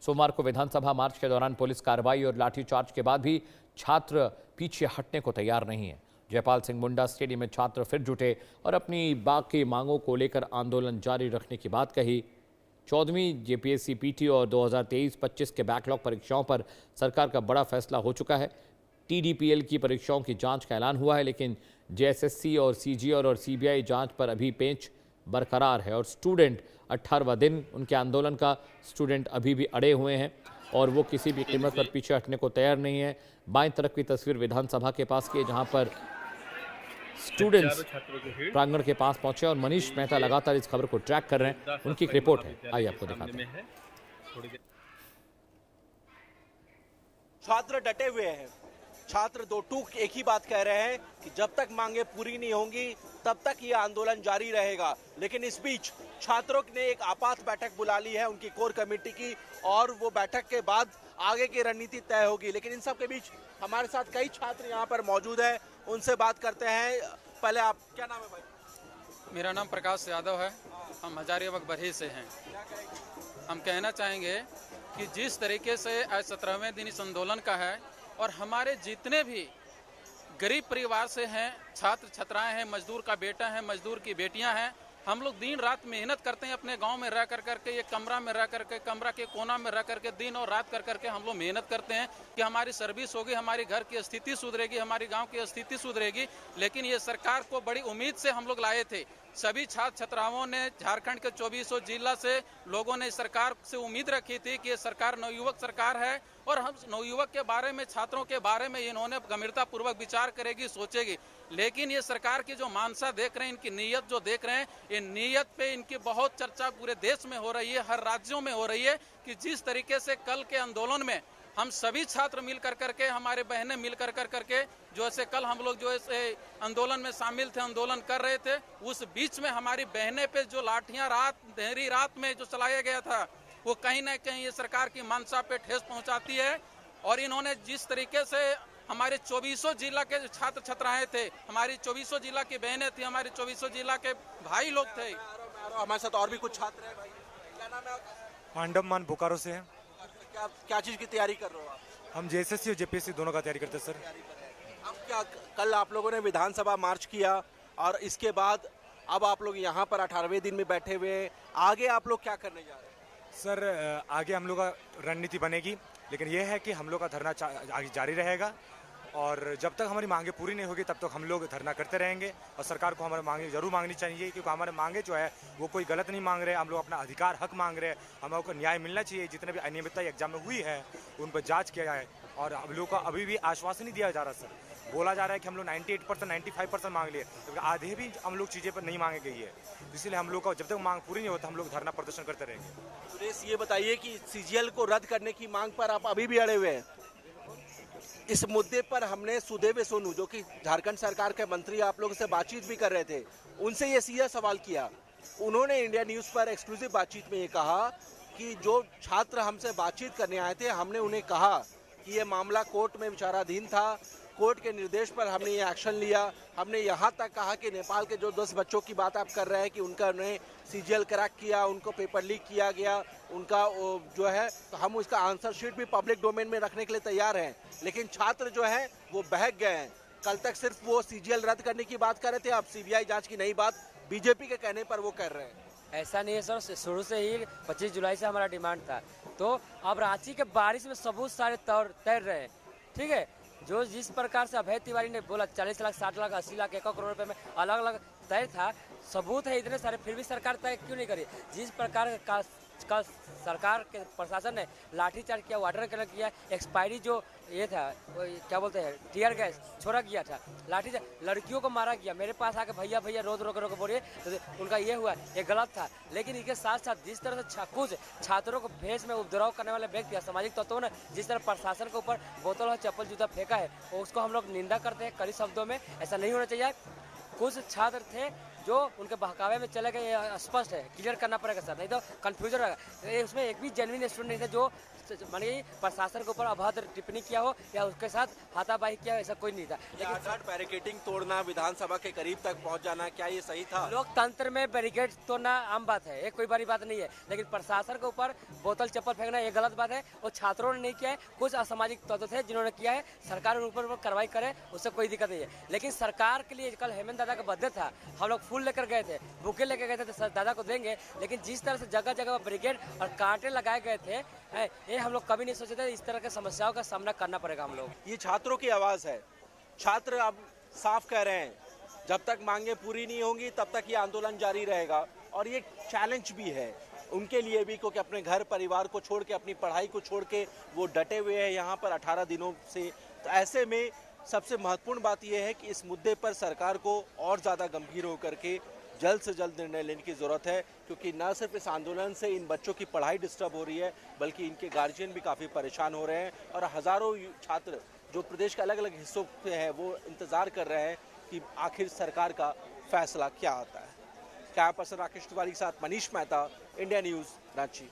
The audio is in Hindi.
सोमवार को विधानसभा मार्च के दौरान पुलिस कार्रवाई और लाठीचार्ज के बाद भी छात्र पीछे हटने को तैयार नहीं है। जयपाल सिंह मुंडा स्टेडियम में छात्र फिर जुटे और अपनी बाकी मांगों को लेकर आंदोलन जारी रखने की बात कही। 14वीं जेपीएससी पीटी और 2023-25 के बैकलॉग परीक्षाओं पर सरकार का बड़ा फैसला हो चुका है। टीडीपीएल की परीक्षाओं की जांच का ऐलान हुआ है, लेकिन जेएसएससी और सीजीआर और सीबीआई जांच पर अभी पेंच बरकरार है और स्टूडेंट 18वां दिन उनके आंदोलन का स्टूडेंट अभी भी अड़े हुए हैं और वो किसी भी कीमत पर पीछे हटने को तैयार नहीं है। बाईं तरफ की तस्वीर विधानसभा के पास की है, जहां पर स्टूडेंट्स प्रांगण के पास पहुंचे और मनीष मेहता लगातार इस खबर को ट्रैक कर रहे हैं। उनकी एक रिपोर्ट है, आइए आपको दिखाते हैं। छात्र डटे हुए हैं। छात्र दो टूक एक ही बात कह रहे हैं कि जब तक मांगे पूरी नहीं होंगी तब तक ये आंदोलन जारी रहेगा। लेकिन इस बीच छात्रों ने एक आपात बैठक बुला ली है उनकी कोर कमेटी की, और वो बैठक के बाद आगे की रणनीति तय होगी। लेकिन इन सब के बीच हमारे साथ कई छात्र यहाँ पर मौजूद हैं, उनसे बात करते हैं। पहले आप, क्या नाम है भाई? मेरा नाम प्रकाश यादव है। हम हजारीबाग बरही से हैं। हम कहना चाहेंगे कि जिस तरीके से आज 17वें दिन इस आंदोलन का है और हमारे जितने भी गरीब परिवार से हैं, छात्र छात्राएं हैं, मजदूर का बेटा है, मजदूर की बेटियां हैं, हम लोग दिन रात मेहनत करते हैं अपने गांव में रह करके, ये कमरा में रह करके, कमरा के कोना में रह करके दिन और रात कर करके हम लोग मेहनत करते हैं कि हमारी सर्विस होगी, हमारी घर की स्थिति सुधरेगी, हमारी गांव की स्थिति सुधरेगी। लेकिन ये सरकार को बड़ी उम्मीद से हम लोग लाए थे। सभी छात्र छात्राओं ने, झारखंड के 2400 जिला से लोगों ने सरकार से उम्मीद रखी थी कि ये सरकार नवयुवक सरकार है और हम नवयुवक के बारे में, छात्रों के बारे में इन्होंने गंभीरता पूर्वक विचार करेगी, सोचेगी। लेकिन ये सरकार की जो मानसा देख रहे हैं, इनकी नीयत जो देख रहे हैं, ये नीयत पे इनकी बहुत चर्चा पूरे देश में हो रही है, हर राज्यों में हो रही है कि जिस तरीके से कल के आंदोलन में हम सभी छात्र मिल कर करके, हमारे बहनें मिल कर करके, जो ऐसे कल हम लोग जो ऐसे आंदोलन में शामिल थे, आंदोलन कर रहे थे, उस बीच में हमारी बहनें पे जो लाठियां देरी रात में जो चलाया गया था, वो कहीं ना कहीं ये सरकार की मंशा पे ठेस पहुंचाती है। और इन्होंने जिस तरीके से हमारे 2400 जिला के छात्र छात्राएं थे, हमारी 2400 जिला की बहनें थी, हमारे 2400 जिला के भाई लोग थे। हमारे साथ और भी कुछ छात्र हैं भाई। क्या नाम है आपका? पांडव मान बोकारो से हैं। क्या चीज की तैयारी कर रहे हो आप? हम जेएसएससी और जेपीएससी दोनों का तैयारी करते हैं सर। अब क्या, कल आप लोगों ने विधानसभा मार्च किया और इसके बाद अब आप लोग यहाँ पर 18वें दिन में बैठे हुए हैं, आगे आप लोग क्या करने जा रहे हैं? सर आगे हम लोग का रणनीति बनेगी, लेकिन यह है कि हम लोग का धरना आगे जारी रहेगा और जब तक हमारी मांगे पूरी नहीं होगी तब तक हम लोग धरना करते रहेंगे। और सरकार को हमारी मांगे जरूर मांगनी चाहिए, क्योंकि हमारे मांगे जो है वो कोई गलत नहीं मांग रहे, हम लोग अपना अधिकार हक मांग रहे हैं। हम लोग को न्याय मिलना चाहिए। जितने भी अनियमितता एग्जाम में हुई है उन पर जांच किया जाए। और हम लोग का अभी भी आश्वासन नहीं दिया जा रहा सर। बोला जा रहा है कि हम लोग 98%, 95% मांग लिए, तो आधे भी हम लोग चीज़ें पर नहीं मांगी गई है। इसलिए हम लोग का जब तक मांग पूरी नहीं होता हम लोग धरना प्रदर्शन करते रहेंगे। सुरेश, ये बताइए कि सीजीएल को रद्द करने की मांग पर आप अभी भी अड़े हुए हैं। इस मुद्दे पर हमने सुदेव सोनू, जो कि झारखंड सरकार के मंत्री, आप लोगों से बातचीत भी कर रहे थे, उनसे ये सीधा सवाल किया। उन्होंने इंडिया न्यूज़ पर एक्सक्लूसिव बातचीत में ये कहा कि जो छात्र हमसे बातचीत करने आए थे, हमने उन्हें कहा कि ये मामला कोर्ट में विचाराधीन था, कोर्ट के निर्देश पर हमने ये एक्शन लिया। हमने यहाँ तक कहा कि नेपाल के जो 10 बच्चों की बात आप कर रहे हैं कि उनका उन्हें सीजीएल क्रैक किया, उनको पेपर लीक किया गया, उनका जो है, तो हम उसका आंसर शीट भी पब्लिक डोमेन में रखने के लिए तैयार हैं। लेकिन छात्र जो है वो बहक गए हैं। कल तक सिर्फ वो सीजीएल रद्द करने की बात कर रहे थे, अब सीबीआई जाँच की नई बात बीजेपी के कहने पर वो कर रहे हैं। ऐसा नहीं है सर, शुरू से ही 25 जुलाई से हमारा डिमांड था। तो अब रांची के बारिश में सबूत सारे तैर रहे हैं, ठीक है। जो जिस प्रकार से अभय तिवारी ने बोला 40 लाख, 60 लाख, 80 लाख, 1 करोड़ रुपए में अलग अलग तय था, सबूत है इतने सारे, फिर भी सरकार तय क्यों नहीं करी? जिस प्रकार का सरकार के प्रशासन ने लाठीचार्ज किया, वाटर कलर किया, एक्सपायरी जो ये था, वो क्या बोलते हैं, टीयर गैस छोड़ा गया था, लाठीचार्ज, लड़कियों को मारा गया। मेरे पास आके भैया भैया रोक रोक बोलिए, तो उनका ये हुआ, ये गलत था। लेकिन इसके साथ साथ जिस तरह से कुछ छात्रों को भेष में उपद्रव करने वाले व्यक्ति, सामाजिक तत्वों ने जिस तरह प्रशासन के ऊपर बोतल और चप्पल जूता फेंका है, उसको हम लोग निंदा करते हैं कड़ी शब्दों में। ऐसा नहीं होना चाहिए। कुछ छात्र थे जो उनके बहकावे में चले गए ये स्पष्ट है, क्लियर करना पड़ेगा सर, नहीं तो कंफ्यूजन रहेगा। उसमें एक भी जेन्युइन स्टूडेंट नहीं था जो मानिए प्रशासन के ऊपर अभद्र टिप्पणी किया हो या उसके साथ हाथापाई किया हो, ऐसा कोई नहीं था। लेकिन 8-8 बैरिकेडिंग तोड़ना, विधानसभा के करीब तक पहुंच जाना, क्या ये सही था? लोकतंत्र में बैरिकेड तोड़ना आम बात है, ये कोई बड़ी बात नहीं है, लेकिन प्रशासन के ऊपर बोतल चप्पल फेंकना ये गलत बात है। वो छात्रों ने नहीं किया है, कुछ असामाजिक तत्व थे जिन्होंने किया है, सरकार उन ऊपर कार्रवाई करे, उससे कोई दिक्कत नहीं है। लेकिन सरकार के लिए कल हेमंत दादा का बर्थडे था, हम लोग फूल लेकर गए थे, बुके लेकर गए थे, तो दादा को देंगे, लेकिन जिस तरह से जगह जगह बैरिकेड और कांटे लगाए गए थे, ये हम लोग कभी नहीं सोचे थे इस तरह की समस्याओं का सामना करना पड़ेगा हम लोग। ये छात्रों की आवाज है, छात्र अब साफ कह रहे हैं जब तक मांगे पूरी नहीं होंगी तब तक ये आंदोलन जारी रहेगा। और ये चैलेंज भी है उनके लिए भी, क्योंकि अपने घर परिवार को छोड़ के, अपनी पढ़ाई को छोड़ के वो डटे हुए हैं यहाँ पर 18 दिनों से। तो ऐसे में सबसे महत्वपूर्ण बात यह है कि इस मुद्दे पर सरकार को और ज़्यादा गंभीर होकर के जल्द से जल्द निर्णय लेने की ज़रूरत है, क्योंकि न सिर्फ इस आंदोलन से इन बच्चों की पढ़ाई डिस्टर्ब हो रही है, बल्कि इनके गार्जियन भी काफ़ी परेशान हो रहे हैं। और हज़ारों छात्र जो प्रदेश के अलग अलग हिस्सों से हैं वो इंतज़ार कर रहे हैं कि आखिर सरकार का फैसला क्या आता है। कैमरा पर्सन राकेश तिवारी के साथ मनीष मेहता, इंडिया न्यूज़, रांची।